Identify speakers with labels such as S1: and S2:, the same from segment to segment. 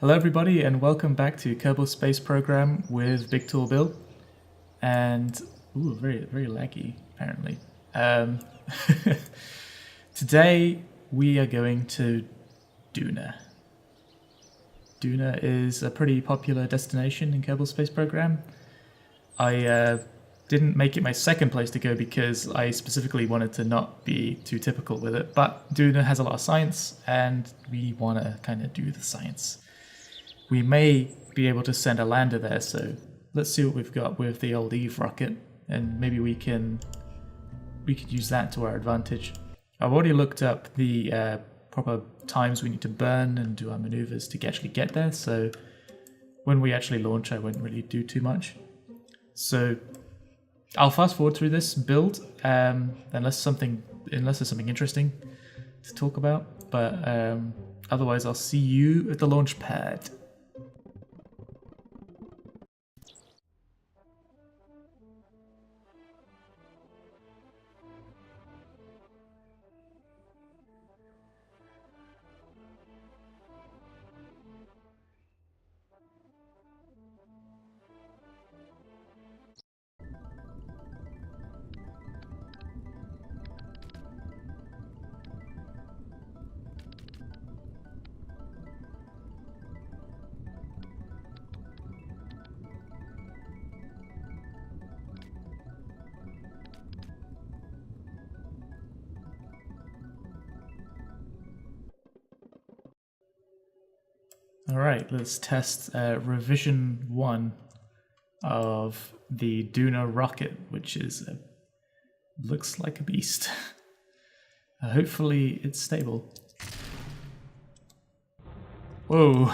S1: Hello everybody and welcome back to Kerbal Space Program with Big Tall Bill. And, ooh, very laggy apparently. Today we are going to Duna. Duna is a pretty popular destination in Kerbal Space Program. I didn't make it my second place to go because I specifically wanted to not be too typical with it, but Duna has a lot of science and we want to kind of do the science. We may be able to send a lander there, so let's see what we've got with the old Eve rocket, and maybe we could use that to our advantage. I've already looked up the proper times we need to burn and do our maneuvers to actually get there, so when we actually launch I won't really do too much. So I'll fast forward through this build unless there's something interesting to talk about, but otherwise I'll see you at the launch pad. Alright, let's test revision 1 of the Duna rocket, which looks like a beast. Hopefully it's stable. Whoa.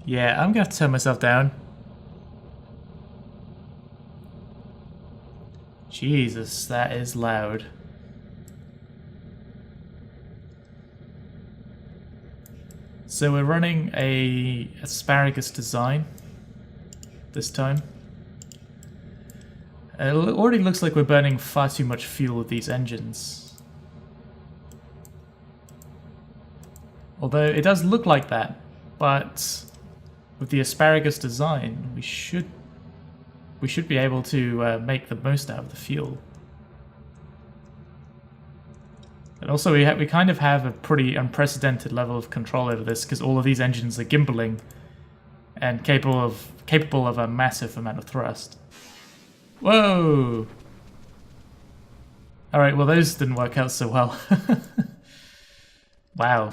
S1: Yeah, I'm gonna have to turn myself down. Jesus, that is loud. So we're running a asparagus design this time. It already looks like we're burning far too much fuel with these engines. Although it does look like that, but with the asparagus design, we should be able to make the most out of the fuel. And also we kind of have a pretty unprecedented level of control over this because all of these engines are gimbaling and capable of a massive amount of thrust. Whoa! Alright, well those didn't work out so well. Wow.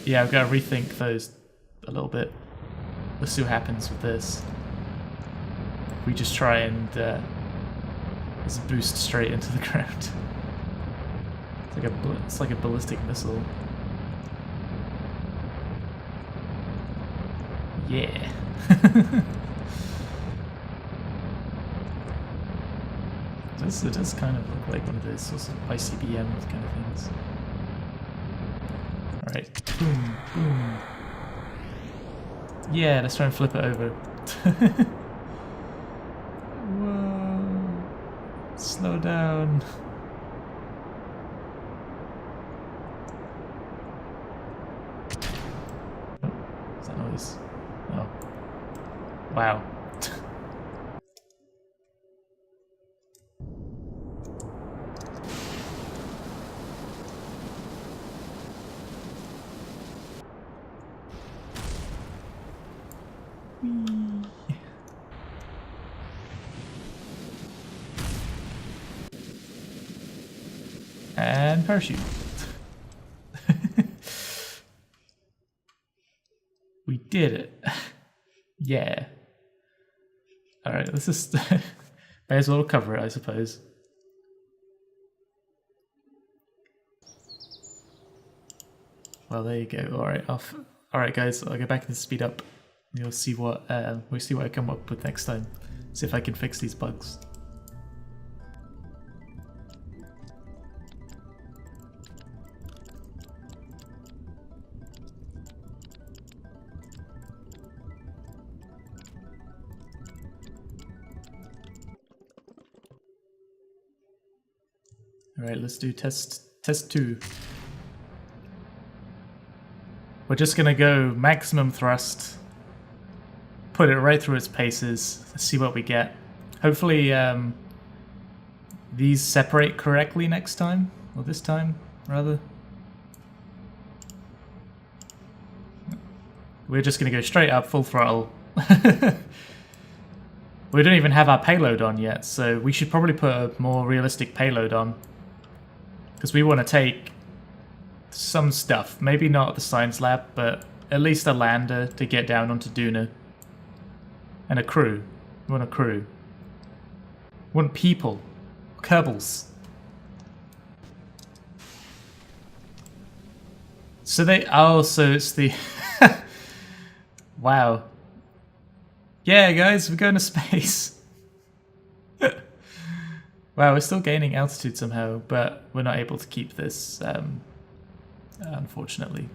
S1: Yeah, I've got to rethink those a little bit. Let's see what happens with this. We just try and just boost straight into the ground. It's like a ballistic missile. Yeah. It does kind of look like one of those sorts of ICBM kind of things. Alright. Boom, boom. Yeah, let's try and flip it over. Whoa. Slow down. Oh. Wow. And parachute. We did it. Yeah. Alright, let's just may as well cover it, I suppose. Well, there you go. Alright guys, I'll go back and speed up. You'll see what I come up with next time. See if I can fix these bugs. Alright, let's do test 2. We're just going to go maximum thrust, put it right through its paces, see what we get. Hopefully these separate correctly next time, or this time, rather. We're just going to go straight up, full throttle. We don't even have our payload on yet, so we should probably put a more realistic payload on. Because we want to take some stuff. Maybe not the science lab, but at least a lander to get down onto Duna. And a crew. We want a crew. We want people. Kerbals. So they... Oh, so it's the... Wow. Yeah, guys, we're going to space. Wow, we're still gaining altitude somehow, but we're not able to keep this, unfortunately.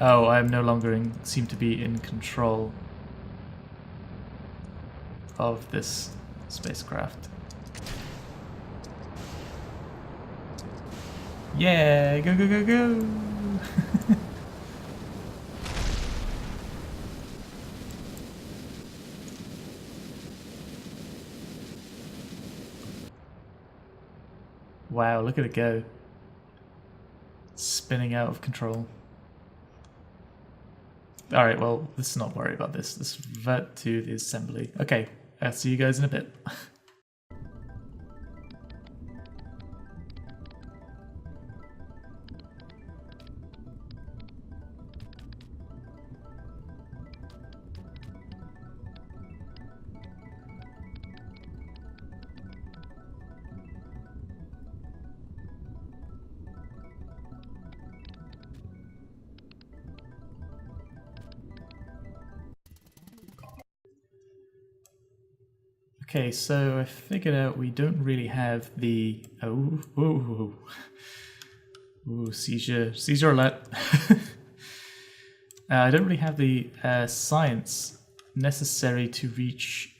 S1: Oh, I'm no longer seem to be in control of this spacecraft. Yeah, go, go, go, go! Wow, look at it go. Spinning out of control. Alright, well, let's not worry about this. Let's revert to the assembly. Okay, I'll see you guys in a bit. Okay, so I figured out we don't really have the... Oh, whoa, ooh, seizure alert. I don't really have the science necessary to reach...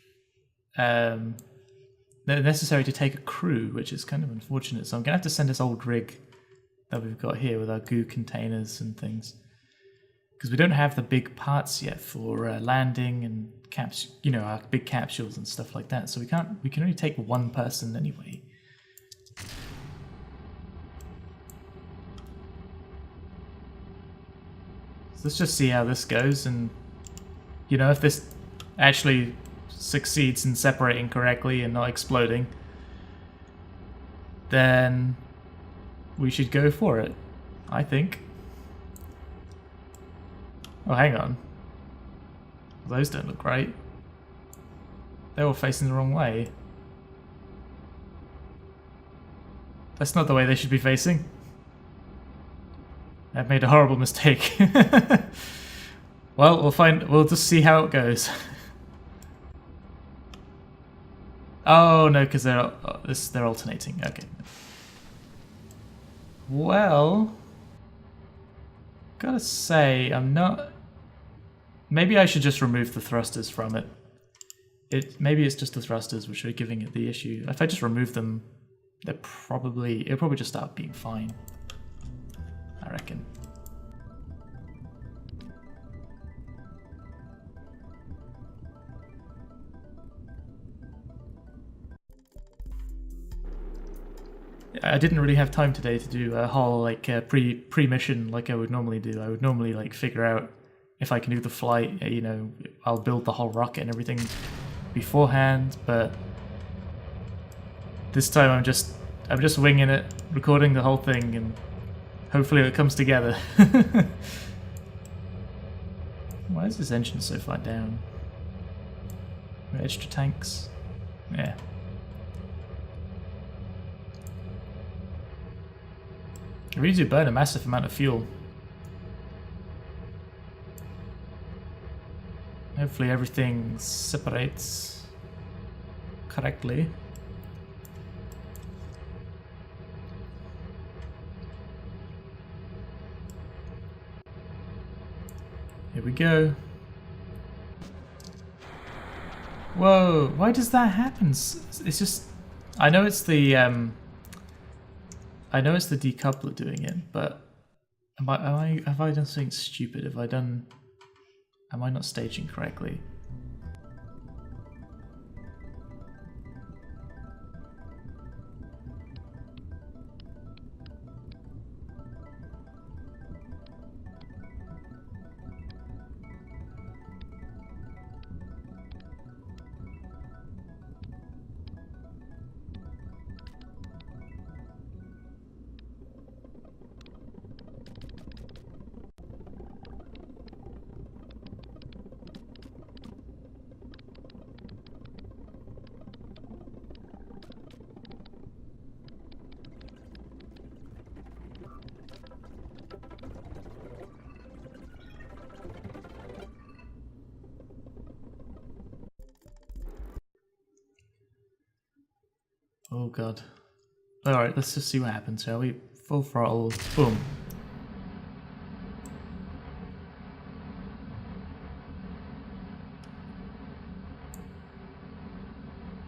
S1: necessary to take a crew, which is kind of unfortunate. So I'm going to have to send this old rig that we've got here with our goo containers and things. Because we don't have the big parts yet for landing and our big capsules and stuff like that. So we can only take one person anyway. So let's just see how this goes, and if this actually succeeds in separating correctly and not exploding, then we should go for it, I think. Oh, hang on. Those don't look right. They're all facing the wrong way. That's not the way they should be facing. I've made a horrible mistake. Well, we'll just see how it goes. Oh no, because they're alternating. Okay. Well, gotta say, I'm not... Maybe I should just remove the thrusters from it. Maybe it's just the thrusters which are giving it the issue. If I just remove them, it'll probably just start being fine, I reckon. I didn't really have time today to do a whole pre-mission like I would normally do. I would normally figure out if I can do the flight, I'll build the whole rocket and everything beforehand, but this time I'm just winging it, recording the whole thing, and hopefully it comes together. Why is this engine so far down? Extra tanks? Yeah. I really do burn a massive amount of fuel. Hopefully everything separates correctly. Here we go. Whoa, why does that happen? It's just... I know it's the I know it's the decoupler doing it, but have I done something stupid? Am I not staging correctly? Oh god. Alright, let's just see what happens, shall we? Full throttle, boom.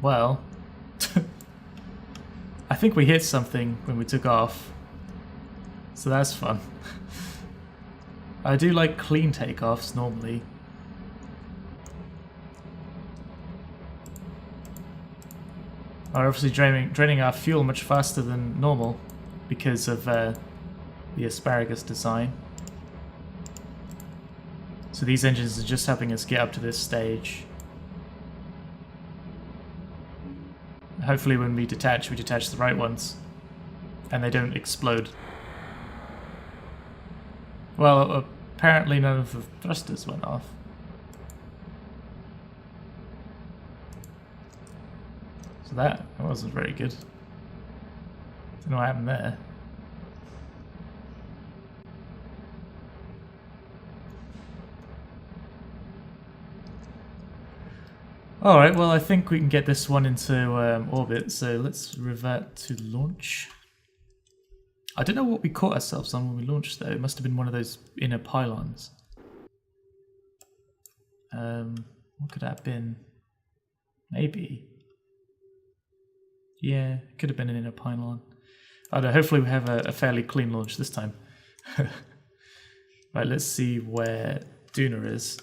S1: Well, I think we hit something when we took off, so that's fun. I do like clean takeoffs normally. Are obviously draining our fuel much faster than normal because of the asparagus design. So these engines are just helping us get up to this stage. Hopefully when we detach the right ones and they don't explode. Well, apparently none of the thrusters went off. So that wasn't very good. Don't know what happened there. Alright, well I think we can get this one into orbit, so let's revert to launch. I don't know what we caught ourselves on when we launched though, it must have been one of those inner pylons. What could that have been? Maybe. Yeah, it could have been an inner pylon. I don't know, hopefully we have a fairly clean launch this time. Right, let's see where Duna is.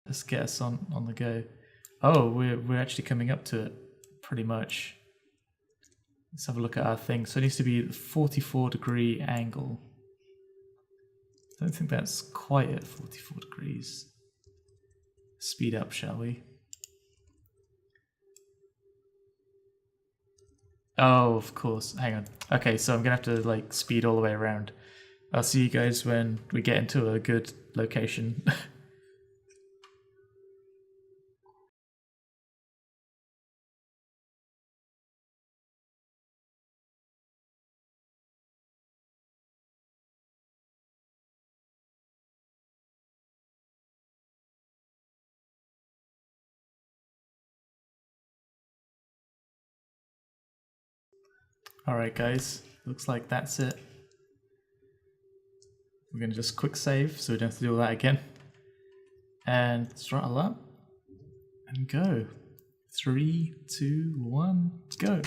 S1: Let's get us on the go. Oh, we're actually coming up to it, pretty much. Let's have a look at our thing. So it needs to be a 44-degree angle. I don't think that's quite at 44 degrees. Speed up, shall we? Oh, of course. Hang on. Okay, so I'm gonna have to like speed all the way around. I'll see you guys when we get into a good location. Alright guys, looks like that's it. We're gonna just quick save so we don't have to do all that again. And throttle up and go. 3, 2, 1, go.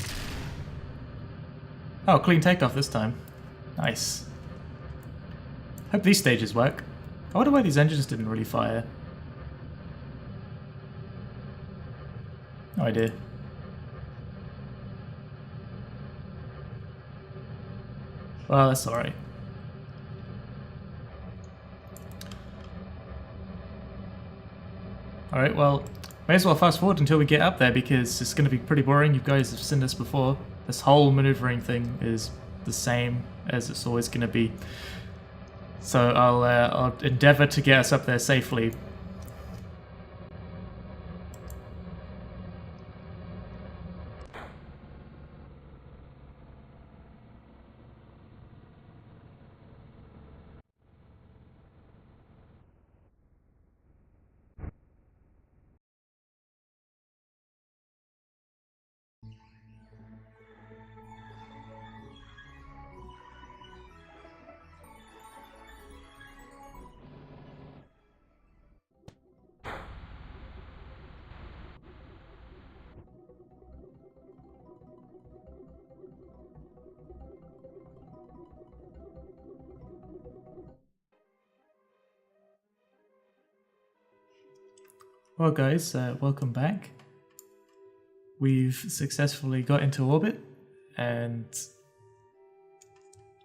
S1: Oh, clean takeoff this time. Nice. Hope these stages work. I wonder why these engines didn't really fire. No idea. Well, that's alright. Alright, well, may as well fast forward until we get up there because it's going to be pretty boring. You guys have seen this before. This whole maneuvering thing is the same as it's always going to be. So I'll endeavour to get us up there safely. Well guys, welcome back. We've successfully got into orbit and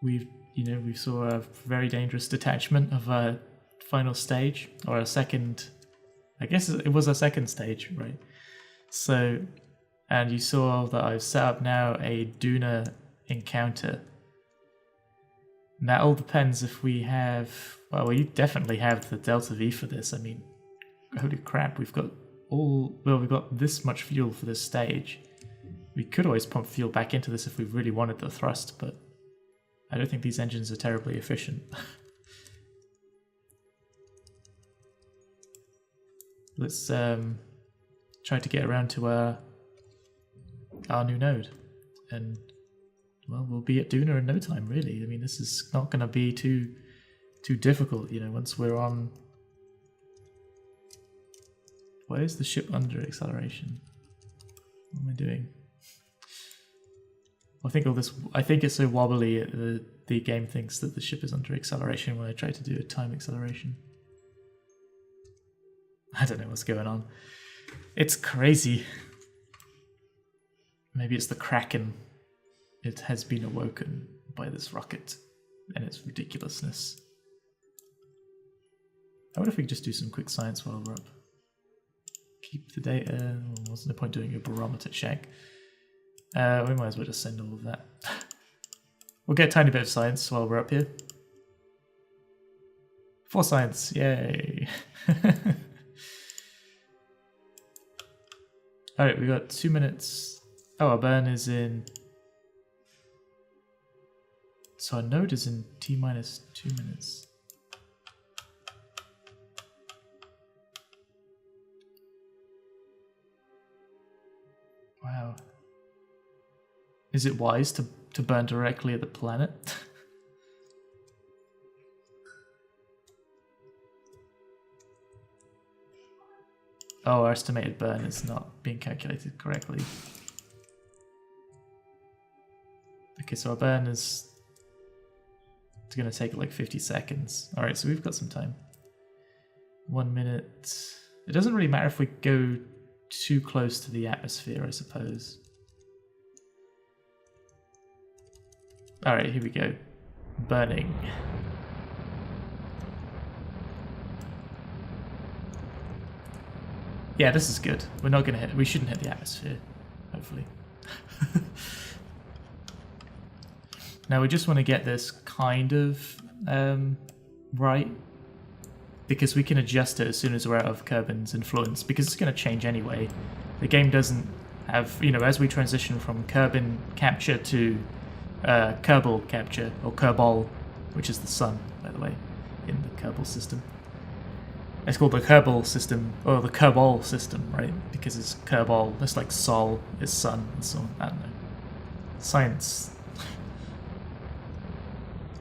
S1: we saw a very dangerous detachment of a final stage, or a second, I guess it was a second stage, right? So, and you saw that I've set up now a Duna encounter. And that all depends if we have, well, we definitely have the Delta V for this. I mean, holy crap, we've got this much fuel for this stage. We could always pump fuel back into this if we really wanted the thrust, but I don't think these engines are terribly efficient. Let's try to get around to our new node, and well, we'll be at Duna in no time, really. I mean, this is not going to be too difficult, you know, once we're on. Why is the ship under acceleration? What am I doing? I think it's so wobbly, the game thinks that the ship is under acceleration when I try to do a time acceleration. I don't know what's going on. It's crazy. Maybe it's the Kraken. It has been awoken by this rocket and its ridiculousness. I wonder if we could just do some quick science while we're up. Keep the data. What's the point doing a barometer check? We might as well just send all of that. We'll get a tiny bit of science while we're up here. For science, yay! Alright, we got 2 minutes. Oh, our burn is in. So our node is in T-minus 2 minutes. Wow. Is it wise to burn directly at the planet? Oh, our estimated burn is not being calculated correctly. Okay, so our burn is going to take like 50 seconds. Alright, so we've got some time. 1 minute. It doesn't really matter if we go too close to the atmosphere, I suppose. Alright, here we go. Burning. Yeah, this is good. We're not gonna hit. We shouldn't hit the atmosphere, hopefully. Now we just want to get this kind of right, because we can adjust it as soon as we're out of Kerbin's influence, because it's going to change anyway. The game doesn't have, you know, as we transition from Kerbin capture to Kerbal capture, or Kerbal, which is the sun, by the way, in the Kerbal system. It's called the Kerbal system, or the Kerbal system, right? Because it's Kerbal, it's like Sol is sun, and so on. I don't know. Science.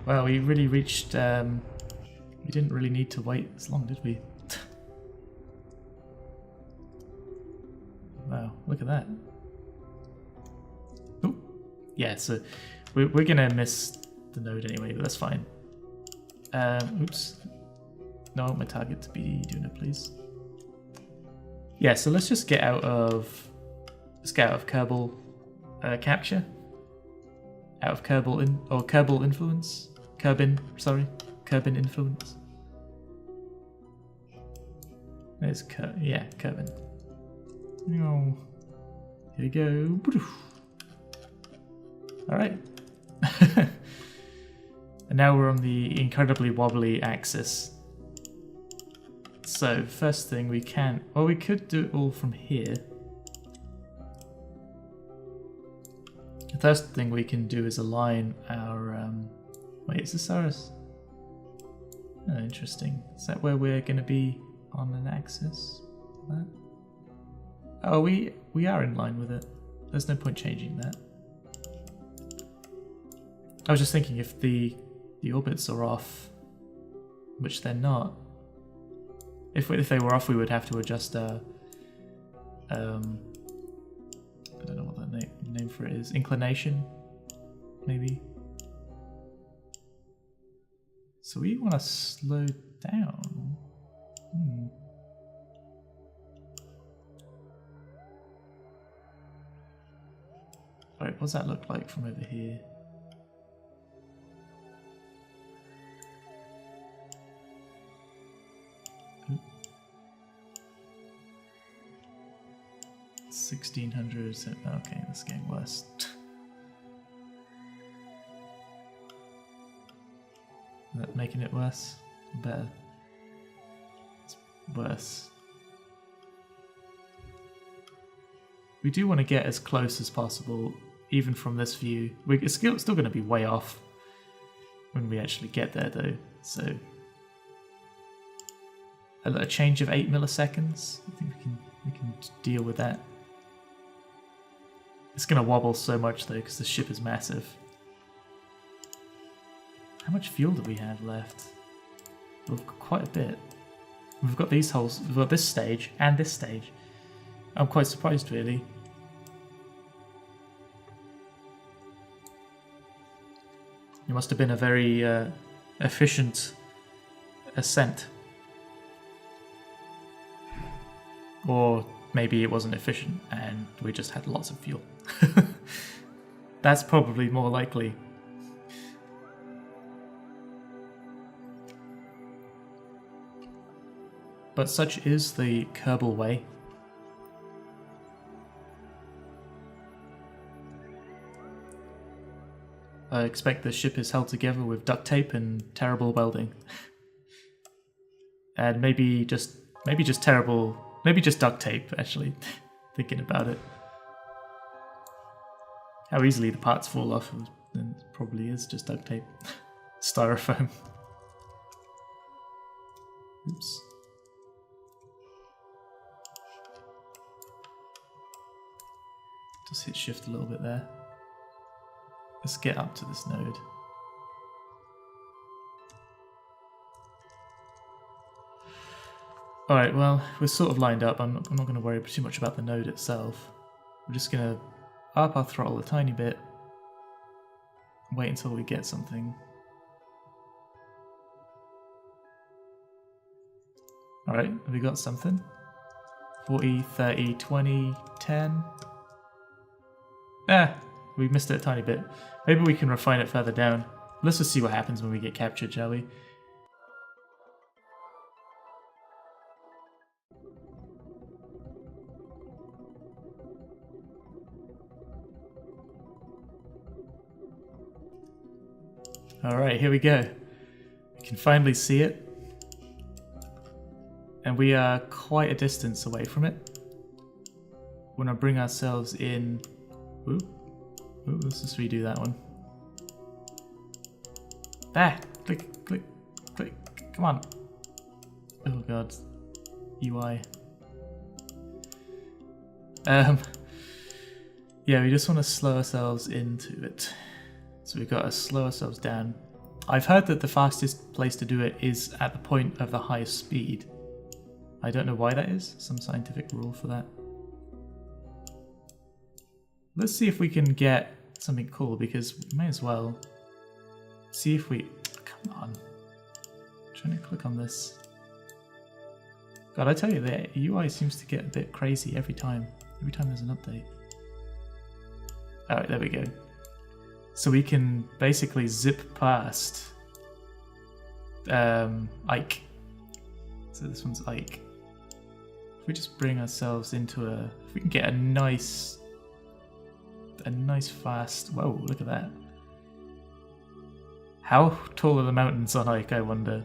S1: Well, we really reached, we didn't really need to wait as long, did we? Wow, look at that. Oh, yeah, so we're gonna miss the node anyway, but that's fine. Oops. No, I want my target to be Duna, please. Yeah, so let's just get out of Kerbal capture. Out of Kerbal influence. Kerbin influence. There's Kerbin. Oh, here we go. Alright. And now we're on the incredibly wobbly axis. So, first thing we can... Well, we could do it all from here. The first thing we can do is align our... Wait, is this ours? Oh, interesting. Is that where we're going to be on an axis? That? Oh, we are in line with it. There's no point changing that. I was just thinking if the orbits are off, which they're not. If they were off, we would have to adjust our... I don't know what that name for it is. Inclination, maybe. So we want to slow down. Right, what does that look like from over here? Oop. 1600. Okay, that's getting worse. Is that making it worse? Better. It's worse. We do want to get as close as possible, even from this view. It's still going to be way off when we actually get there, though. So a change of 8 milliseconds. I think we can deal with that. It's going to wobble so much though, because the ship is massive. How much fuel do we have left? We've got quite a bit. We've got these holes. We've got this stage and this stage. I'm quite surprised, really. It must have been a very efficient ascent. Or maybe it wasn't efficient and we just had lots of fuel. That's probably more likely. But such is the Kerbal way. I expect the ship is held together with duct tape and terrible welding. And maybe just terrible, maybe just duct tape, actually, thinking about it. How easily the parts fall off, and it probably is just duct tape. Styrofoam. Oops. Just hit shift a little bit there. Let's get up to this node. Alright, well, we're sort of lined up. I'm not going to worry too much about the node itself. We're just going to up our throttle a tiny bit. Wait until we get something. Alright, have we got something? 40, 30, 20, 10. Ah, we missed it a tiny bit. Maybe we can refine it further down. Let's just see what happens when we get captured, shall we? Alright, here we go. We can finally see it. And we are quite a distance away from it. We're going to bring ourselves in. Ooh. Ooh, let's just redo that one. Ah! Click, click, click. Come on. Oh god. UI. Yeah, we just want to slow ourselves into it. So we've got to slow ourselves down. I've heard that the fastest place to do it is at the point of the highest speed. I don't know why that is. Some scientific rule for that. Let's see if we can get something cool, because we may as well see if we... Come on. I'm trying to click on this. God, I tell you, the UI seems to get a bit crazy every time. Every time there's an update. Alright, there we go. So we can basically zip past Ike. So this one's Ike. If we just bring ourselves into a... If we can get a nice fast... Whoa, look at that. How tall are the mountains on Ike, I wonder?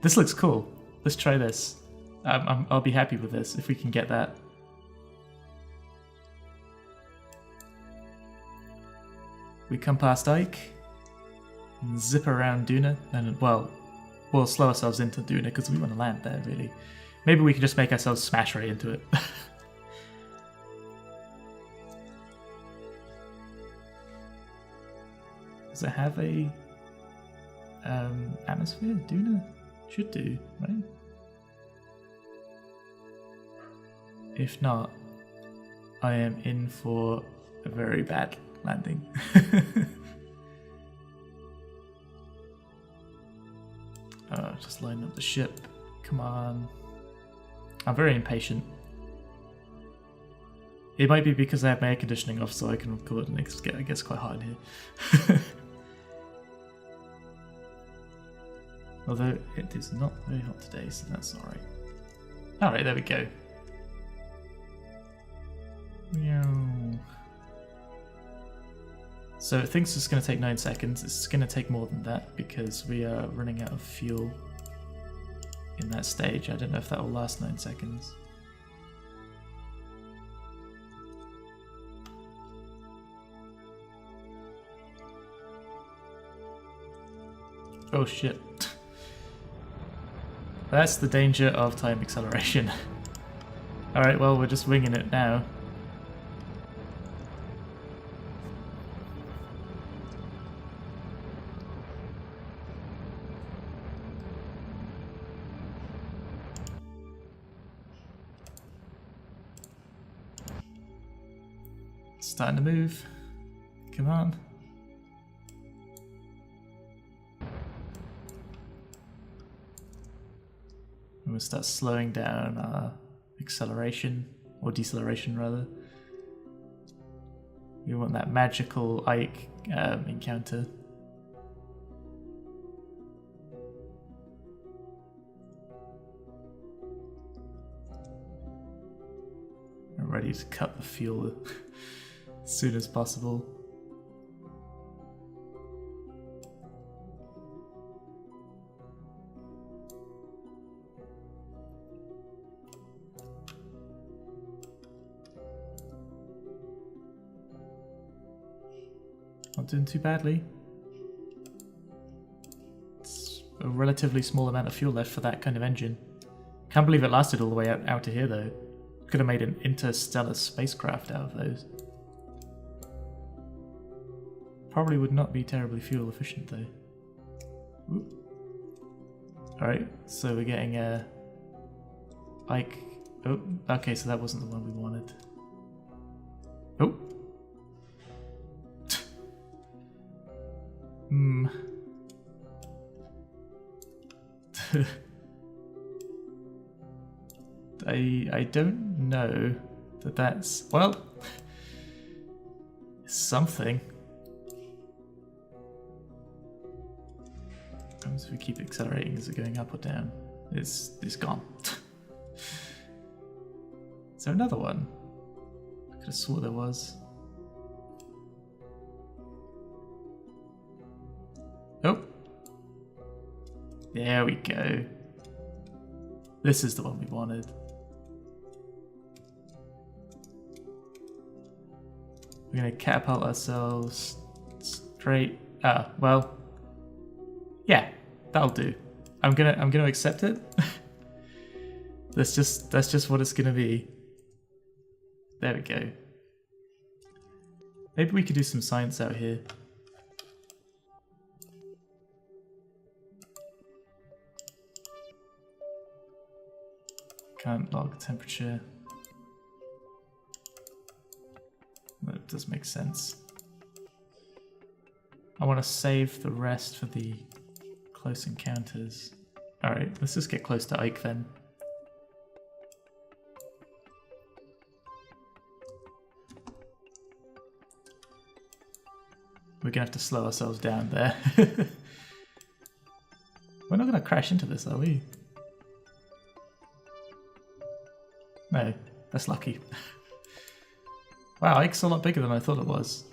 S1: This looks cool. Let's try this. I'll be happy with this if we can get that. We come past Ike, and zip around Duna, and well, we'll slow ourselves into Duna because we want to land there, really. Maybe we can just make ourselves smash right into it. Does it have a atmosphere? Duna should do, right? If not, I am in for a very bad landing. Just line up the ship. Come on. I'm very impatient. It might be because I have my air conditioning off, so I can record and it gets quite hot in here. Although it is not very hot today, so that's alright. Alright, there we go. Meow. So it thinks it's going to take 9 seconds. It's going to take more than that because we are running out of fuel in that stage. I don't know if that will last 9 seconds. Oh shit. That's the danger of time acceleration. Alright, well, we're just winging it now. Starting to move. Come on. We'll start slowing down our acceleration, or deceleration rather. We want that magical Ike encounter. We're ready to cut the fuel as soon as possible. Not doing too badly. It's a relatively small amount of fuel left for that kind of engine. Can't believe it lasted all the way out to here though. Could have made an interstellar spacecraft out of those. Probably would not be terribly fuel efficient though. Alright, so we're getting a Ike. Oh, okay, so that wasn't the one we wanted. Oh. I don't know that that's, well, something. As we keep accelerating, is it going up or down? It's gone. Is there another one? I could have swore there was. Oh. There we go. This is the one we wanted. We're gonna catapult ourselves straight. Well, yeah, that'll do. I'm gonna accept it. That's just what it's gonna be. There we go. Maybe we could do some science out here. Can't log temperature. That does make sense. I want to save the rest for the close encounters. Alright, let's just get close to Ike then. We're gonna have to slow ourselves down there. We're not gonna crash into this, are we? No, that's lucky. Wow, Ike's a lot bigger than I thought it was.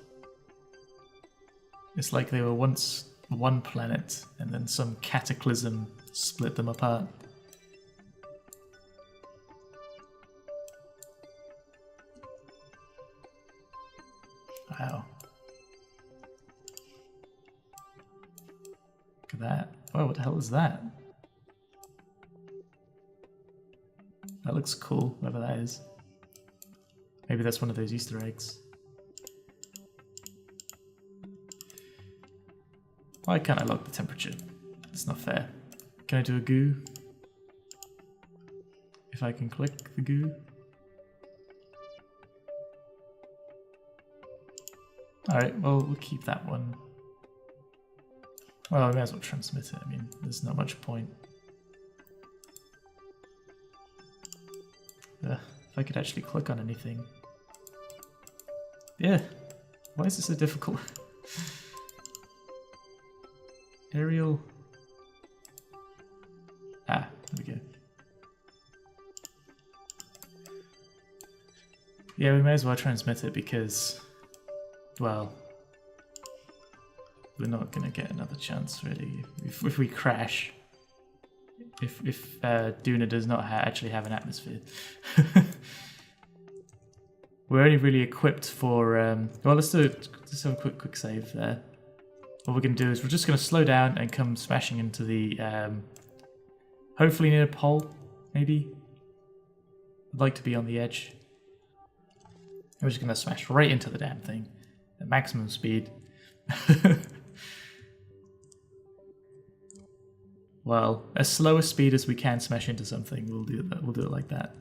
S1: It's like they were once one planet and then some cataclysm split them apart. Wow. Look at that. Oh, what the hell is that? That looks cool, whatever that is. Maybe that's one of those Easter eggs. Why can't I log the temperature? It's not fair. Can I do a goo? If I can click the goo. Alright, well, we'll keep that one. Well, I may as well transmit it. I mean, there's not much point. If I could actually click on anything. Yeah. Why is this so difficult? Aerial. Ah, there we go. Yeah, we may as well transmit it because, well, we're not going to get another chance, really. If we crash, if Duna does not actually have an atmosphere. We're only really equipped for, well, let's have a quick save there. What we're going to do is we're just going to slow down and come smashing into the, hopefully near a pole, maybe. I'd like to be on the edge. We're just going to smash right into the damn thing at maximum speed. Well, as slow a speed as we can smash into something, we'll do that. We'll do it like that.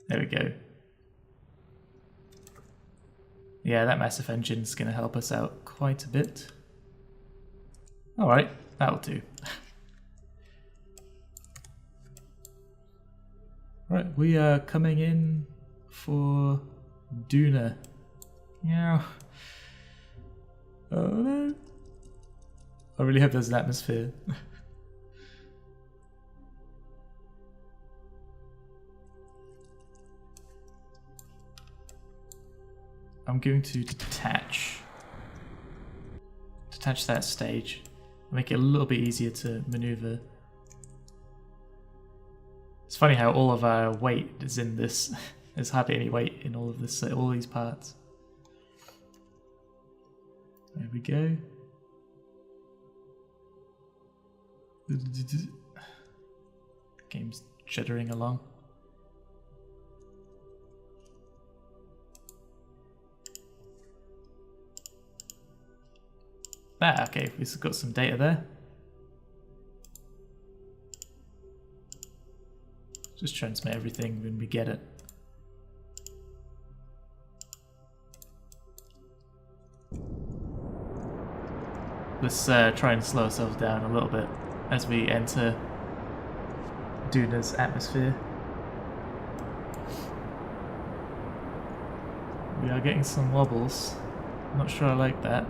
S1: There we go. Yeah, that massive engine's going to help us out quite a bit. Alright, that'll do. Right, we are coming in for Duna. Yeah. Oh no. I really hope there's an atmosphere. I'm going to detach that stage, make it a little bit easier to maneuver. It's funny how all of our weight is in this. There's hardly any weight in all of this, all these parts. There we go. Game's jittering along. Ah, okay, we've got some data there. Just transmit everything when we get it. Let's try and slow ourselves down a little bit as we enter Duna's atmosphere. We are getting some wobbles. I'm not sure I like that.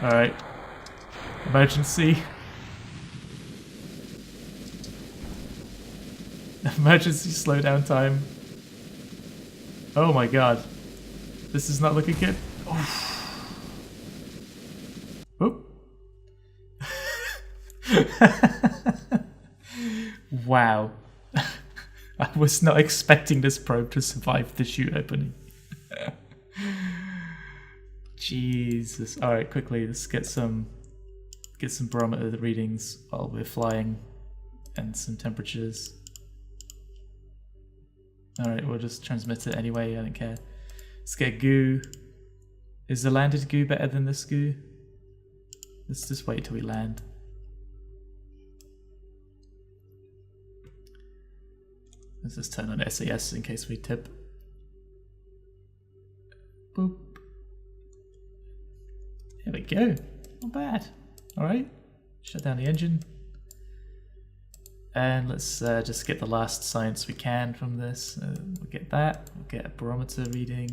S1: Alright. Emergency. Emergency slowdown time. Oh my god. This is not looking good. Oh. Oop. Wow. I was not expecting this probe to survive the chute opening. Jesus. Alright, quickly, let's get some barometer readings while we're flying and some temperatures. Alright, we'll just transmit it anyway, I don't care. Let's get goo. Is the landed goo better than this goo? Let's just wait till we land. Let's just turn on SAS in case we tip. Boop. There we go. Not bad. Alright. Shut down the engine. And let's just get the last science we can from this. We'll get that. We'll get a barometer reading.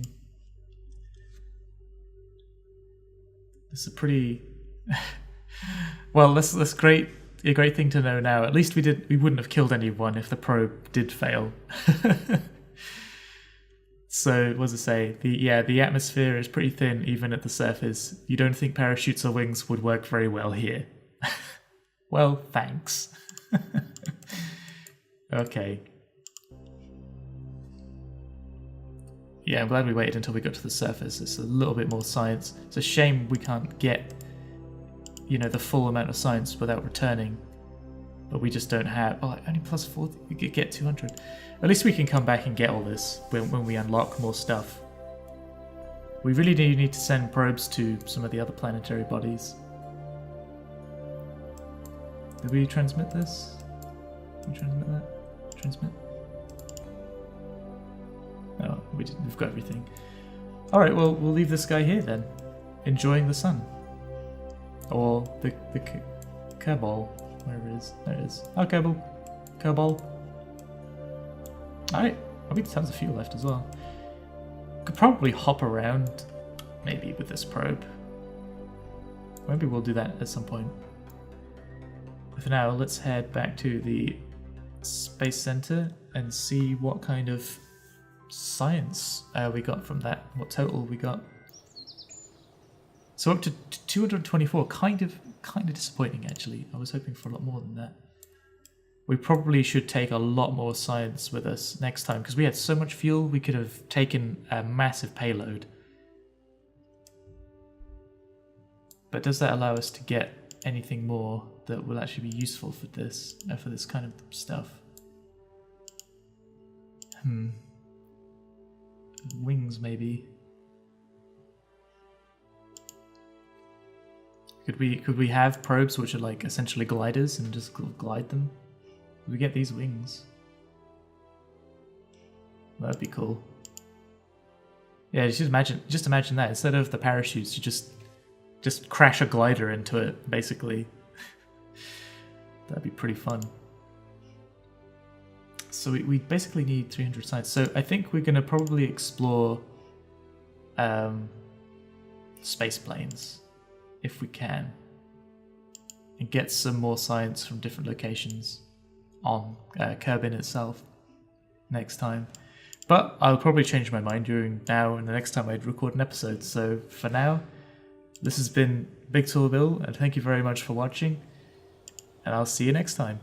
S1: This is a pretty... well, that's great. A great thing to know now. At least we wouldn't have killed anyone if the probe did fail. So, what does it say? The atmosphere is pretty thin even at the surface. You don't think parachutes or wings would work very well here. Well, thanks. Okay. Yeah, I'm glad we waited until we got to the surface. It's a little bit more science. It's a shame we can't get, the full amount of science without returning. But we just don't have... Oh, only plus 40. We could get 200. At least we can come back and get all this when we unlock more stuff. We really do need to send probes to some of the other planetary bodies. Did we transmit this? Did we transmit that? Transmit? Oh, we didn't. We've got everything. Alright, well, we'll leave this guy here then. enjoying the sun. Or the Kerbal, wherever it is. There it is. Oh, Kerbal. Alright, I mean, tons of fuel left as well. Could probably hop around, maybe with this probe. Maybe we'll do that at some point. But for now, let's head back to the Space Center and see what kind of science we got from that, what total we got. So up to 224, kind of disappointing actually. I was hoping for a lot more than that. We probably should take a lot more science with us next time, because we had so much fuel, we could have taken a massive payload. But does that allow us to get anything more that will actually be useful for this kind of stuff? Wings, maybe. Could we have probes which are like essentially gliders and just glide them? Could we get these wings? That'd be cool. Yeah, just imagine that. Instead of the parachutes, you just crash a glider into it, basically. That'd be pretty fun. So we basically need 300 science. So I think we're going to probably explore space planes, if we can, and get some more science from different locations on Kerbin itself next time. But I'll probably change my mind during now and the next time I record an episode. So for now, this has been Big Tall Bill, and thank you very much for watching, and I'll see you next time.